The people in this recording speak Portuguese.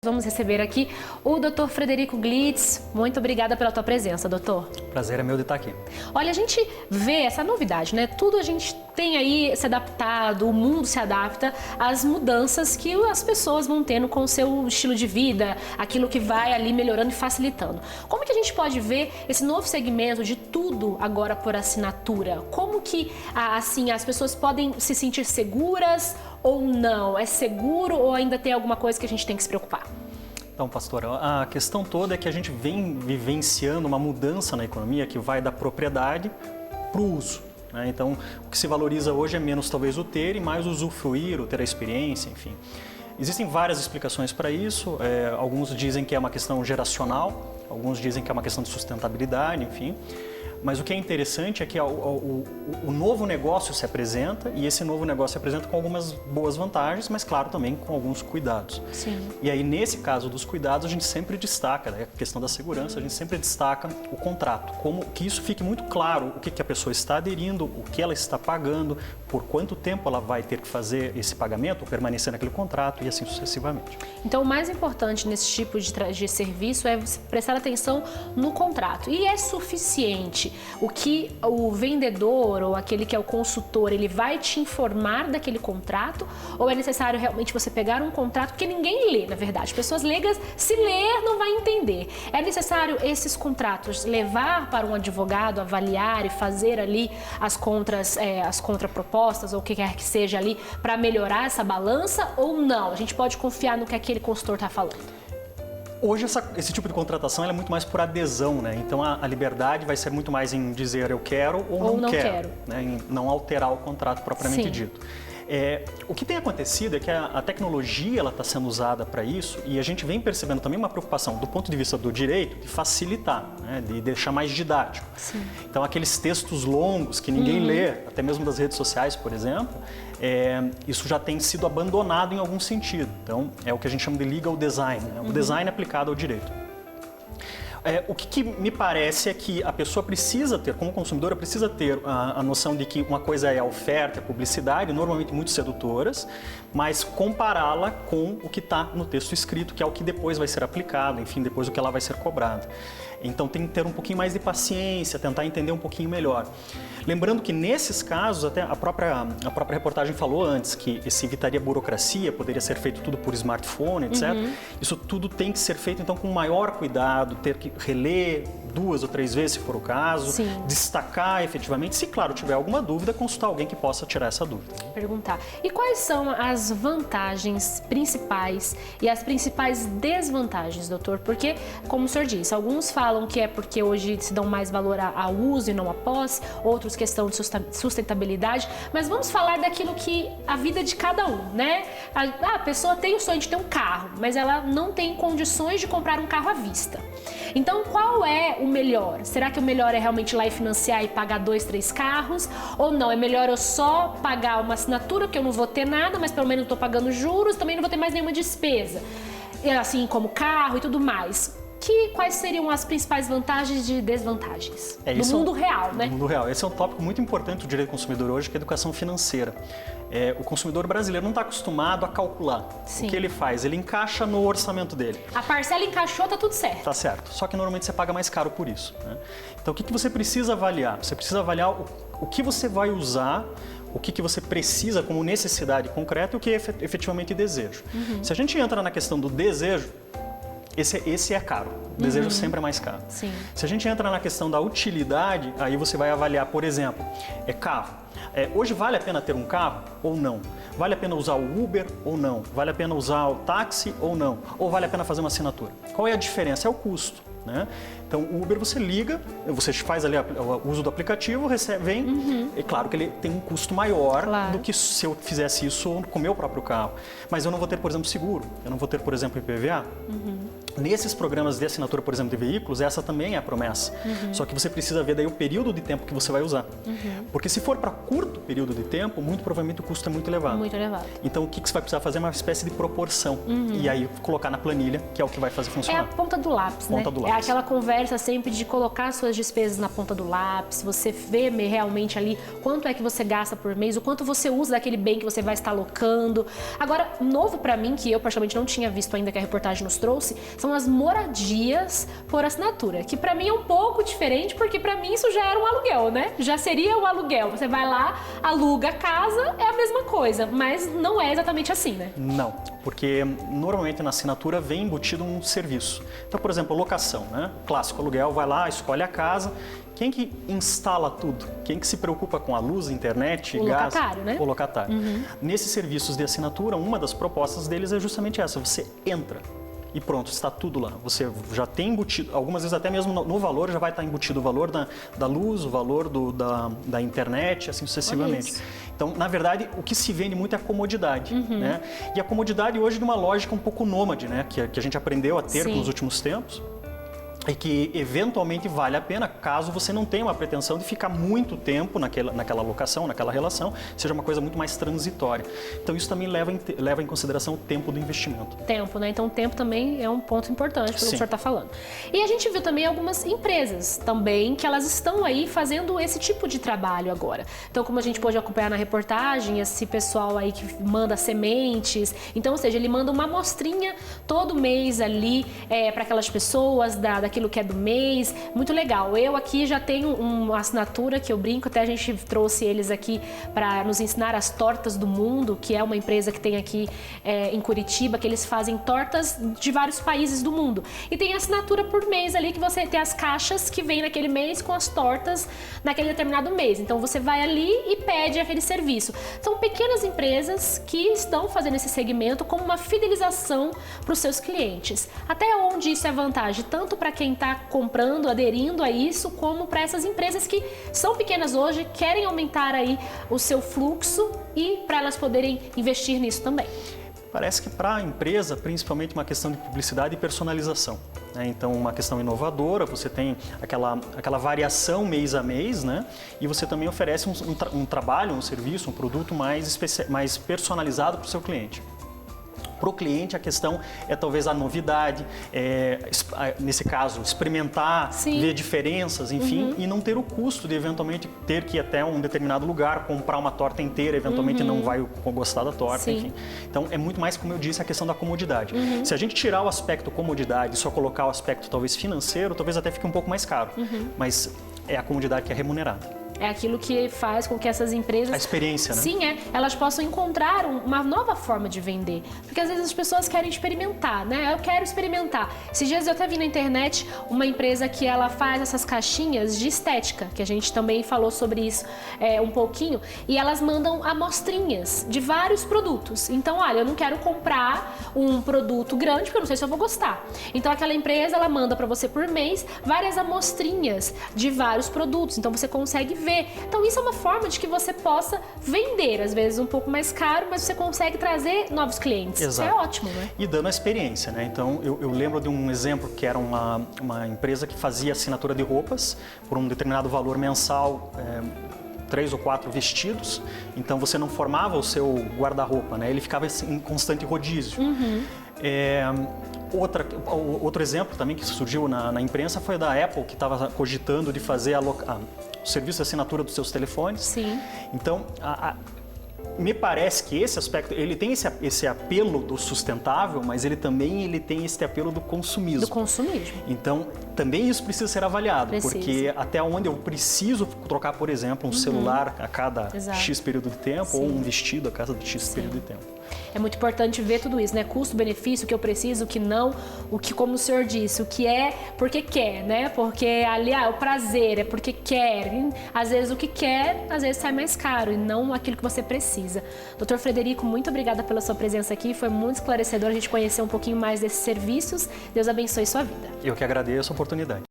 Vamos receber aqui o Dr. Frederico Glitz. Muito obrigada pela tua presença, doutor. Prazer é meu de estar aqui. Olha, a gente vê essa novidade, né? Tudo a gente tem aí se adaptado, o mundo se adapta às mudanças que as pessoas vão tendo com o seu estilo de vida, aquilo que vai ali melhorando e facilitando. Como que a gente pode ver esse novo segmento de tudo agora por assinatura? Como que, assim, as pessoas podem se sentir seguras ou não? É seguro ou ainda tem alguma coisa que a gente tem que se preocupar? Então, pastora, a questão toda é que a gente vem vivenciando uma mudança na economia que vai da propriedade para o uso, né? Então, o que se valoriza hoje é menos talvez o ter e mais o usufruir, o ter a experiência, enfim. Existem várias explicações para isso, alguns dizem que é uma questão geracional, alguns dizem que é uma questão de sustentabilidade, enfim. Mas o que é interessante é que o novo negócio se apresenta e esse novo negócio se apresenta com algumas boas vantagens, mas claro também com alguns cuidados. Sim. E aí nesse caso dos cuidados a gente sempre destaca, né, a questão da segurança, a gente sempre destaca o contrato, como que isso fique muito claro o que a pessoa está aderindo, o que ela está pagando, por quanto tempo ela vai ter que fazer esse pagamento, permanecer naquele contrato e assim sucessivamente. Então o mais importante nesse tipo de serviço é você prestar atenção no contrato. E é suficiente o que o vendedor ou aquele que é o consultor, ele vai te informar daquele contrato, ou é necessário realmente você pegar um contrato, porque ninguém lê, na verdade. Pessoas leigas, se ler, não vai entender. É necessário esses contratos levar para um advogado, avaliar e fazer ali as contrapropostas ou o que quer que seja ali para melhorar essa balança, ou não? A gente pode confiar no que aquele consultor está falando? Hoje esse tipo de contratação é muito mais por adesão, né? Então a liberdade vai ser muito mais em dizer eu quero ou não quero. Né? Em não alterar o contrato propriamente dito. O que tem acontecido é que a tecnologia está sendo usada para isso e a gente vem percebendo também uma preocupação do ponto de vista do direito de facilitar, né? De deixar mais didático. Sim. Então aqueles textos longos que ninguém lê, até mesmo das redes sociais, por exemplo, isso já tem sido abandonado em algum sentido. Então é o que a gente chama de legal design, né? O design aplicado ao direito. O que me parece é que a pessoa precisa ter, como consumidora, precisa ter a noção de que uma coisa é a oferta, a publicidade, normalmente muito sedutoras, mas compará-la com o que está no texto escrito, que é o que depois vai ser aplicado, enfim, depois o que ela vai ser cobrado. Então tem que ter um pouquinho mais de paciência, tentar entender um pouquinho melhor. Lembrando que nesses casos, até a própria reportagem falou antes, que se evitaria burocracia, poderia ser feito tudo por smartphone, etc. Isso tudo tem que ser feito então com maior cuidado, ter que reler 2 ou 3 vezes se for o caso, destacar efetivamente, se claro tiver alguma dúvida, consultar alguém que possa tirar essa dúvida. Perguntar. E quais são as vantagens principais e as principais desvantagens, doutor? Porque, como o senhor disse, alguns falam que é porque hoje se dão mais valor ao uso e não à posse, outros questão de sustentabilidade, mas vamos falar daquilo que a vida de cada um, né? A pessoa tem o sonho de ter um carro, mas ela não tem condições de comprar um carro à vista. Então, qual é o melhor? Será que o melhor é realmente ir lá e financiar e pagar 2, 3 carros? Ou não, é melhor eu só pagar uma assinatura que eu não vou ter nada, mas pelo menos eu estou pagando juros, também não vou ter mais nenhuma despesa, assim como carro e tudo mais. Quais seriam as principais vantagens e desvantagens do mundo real, né? Do mundo real. Esse é um tópico muito importante do direito do consumidor hoje, que é a educação financeira. O consumidor brasileiro não está acostumado a calcular. O que ele faz? Ele encaixa no orçamento dele. A parcela encaixou, tá tudo certo. Tá certo. Só que normalmente você paga mais caro por isso, né? Então o que você precisa avaliar? Você precisa avaliar o que você vai usar, o que você precisa como necessidade concreta e o que é efetivamente desejo. Se a gente entra na questão do desejo, esse é caro, o desejo sempre é mais caro. Sim. Se a gente entra na questão da utilidade, aí você vai avaliar, por exemplo, carro. Hoje vale a pena ter um carro ou não? Vale a pena usar o Uber ou não? Vale a pena usar o táxi ou não? Ou vale a pena fazer uma assinatura? Qual é a diferença? É o custo, né? Então, o Uber você liga, você faz ali o uso do aplicativo, vem, é claro que ele tem um custo maior do que se eu fizesse isso com o meu próprio carro. Mas eu não vou ter, por exemplo, seguro, eu não vou ter, por exemplo, IPVA. Nesses programas de assinatura, por exemplo, de veículos, essa também é a promessa. Só que você precisa ver daí o período de tempo que você vai usar. Porque se for para curto período de tempo, muito provavelmente o custo é muito elevado. Muito elevado. Então, o que você vai precisar fazer é uma espécie de proporção. E aí, colocar na planilha, que é o que vai fazer funcionar. É a ponta do lápis, ponta né? do lápis. É aquela conversa conversa sempre de colocar suas despesas na ponta do lápis, você vê realmente ali quanto é que você gasta por mês, o quanto você usa daquele bem que você vai estar alocando. Agora, novo para mim, que eu praticamente não tinha visto ainda que a reportagem nos trouxe, são as moradias por assinatura, que para mim é um pouco diferente, porque para mim isso já era um aluguel, né? Já seria um aluguel. Você vai lá, aluga a casa, é a mesma coisa, mas não é exatamente assim, né? Não, porque normalmente na assinatura vem embutido um serviço. Então, por exemplo, locação, né? Clássico aluguel, vai lá, escolhe a casa. Quem que instala tudo? Quem que se preocupa com a luz, internet, o gás? Locatário, né? O locatário. Nesses serviços de assinatura, uma das propostas deles é justamente essa. Você entra e pronto, está tudo lá. Você já tem embutido, algumas vezes até mesmo no valor já vai estar embutido o valor da luz, o valor da internet, assim sucessivamente. Então, na verdade, o que se vende muito é a comodidade, né? E a comodidade hoje de uma lógica um pouco nômade, né? Que a gente aprendeu a ter nos últimos tempos. E que eventualmente vale a pena caso você não tenha uma pretensão de ficar muito tempo naquela locação, naquela relação, seja uma coisa muito mais transitória. Então isso também leva em consideração o tempo do investimento. Tempo, né? Então o tempo também é um ponto importante pelo que o senhor está falando. E a gente viu também algumas empresas também que elas estão aí fazendo esse tipo de trabalho agora. Então como a gente pôde acompanhar na reportagem, esse pessoal aí que manda sementes, então ou seja, ele manda uma amostrinha todo mês ali para aquelas pessoas daquilo que é do mês, muito legal. Eu aqui já tenho uma assinatura que eu brinco, até a gente trouxe eles aqui para nos ensinar as tortas do mundo, que é uma empresa que tem aqui em Curitiba, que eles fazem tortas de vários países do mundo. E tem assinatura por mês ali, que você tem as caixas que vem naquele mês com as tortas naquele determinado mês. Então você vai ali e pede aquele serviço. São pequenas empresas que estão fazendo esse segmento como uma fidelização para os seus clientes. Até onde isso é vantagem, tanto para quem está comprando, aderindo a isso, como para essas empresas que são pequenas hoje, querem aumentar aí o seu fluxo e para elas poderem investir nisso também. Parece que para a empresa, principalmente uma questão de publicidade e personalização, né? Então, uma questão inovadora, você tem aquela variação mês a mês, né? E você também oferece um trabalho, um serviço, um produto mais personalizado para o seu cliente. Para o cliente, a questão é talvez a novidade, nesse caso, experimentar, ver diferenças, enfim, e não ter o custo de eventualmente ter que ir até um determinado lugar, comprar uma torta inteira, eventualmente não vai gostar da torta, enfim. Então, é muito mais, como eu disse, a questão da comodidade. Se a gente tirar o aspecto comodidade e só colocar o aspecto talvez financeiro, talvez até fique um pouco mais caro, mas é a comodidade que é remunerada. É aquilo que faz com que essas empresas... A experiência, né? Sim, elas possam encontrar uma nova forma de vender. Porque às vezes as pessoas querem experimentar, né? Eu quero experimentar. Esses dias eu até vi na internet uma empresa que ela faz essas caixinhas de estética, que a gente também falou sobre isso um pouquinho, e elas mandam amostrinhas de vários produtos. Então, olha, eu não quero comprar um produto grande, porque eu não sei se eu vou gostar. Então, aquela empresa, ela manda para você por mês várias amostrinhas de vários produtos. Então, você consegue ver. Então isso é uma forma de que você possa vender, às vezes um pouco mais caro, mas você consegue trazer novos clientes. Exato. Isso é ótimo, né? E dando a experiência, né? Então eu lembro de um exemplo que era uma empresa que fazia assinatura de roupas por um determinado valor mensal, 3 ou 4 vestidos, então você não formava o seu guarda-roupa, né? Ele ficava em constante rodízio. Outro exemplo também que surgiu na imprensa foi da Apple, que estava cogitando de fazer o serviço de assinatura dos seus telefones. Sim. Então, me parece que esse aspecto, ele tem esse apelo do sustentável, mas ele também tem esse apelo do consumismo. Do consumismo. Então, também isso precisa ser avaliado, porque até onde eu preciso trocar, por exemplo, um celular a cada X período de tempo, ou um vestido a cada X período de tempo. É muito importante ver tudo isso, né? Custo-benefício, o que eu preciso, o que não, o que, como o senhor disse, o que é porque quer, né? Porque ali, o prazer é porque quer. Às vezes o que quer, às vezes sai mais caro e não aquilo que você precisa. Dr. Frederico, muito obrigada pela sua presença aqui. Foi muito esclarecedor a gente conhecer um pouquinho mais desses serviços. Deus abençoe sua vida. Eu que agradeço a oportunidade.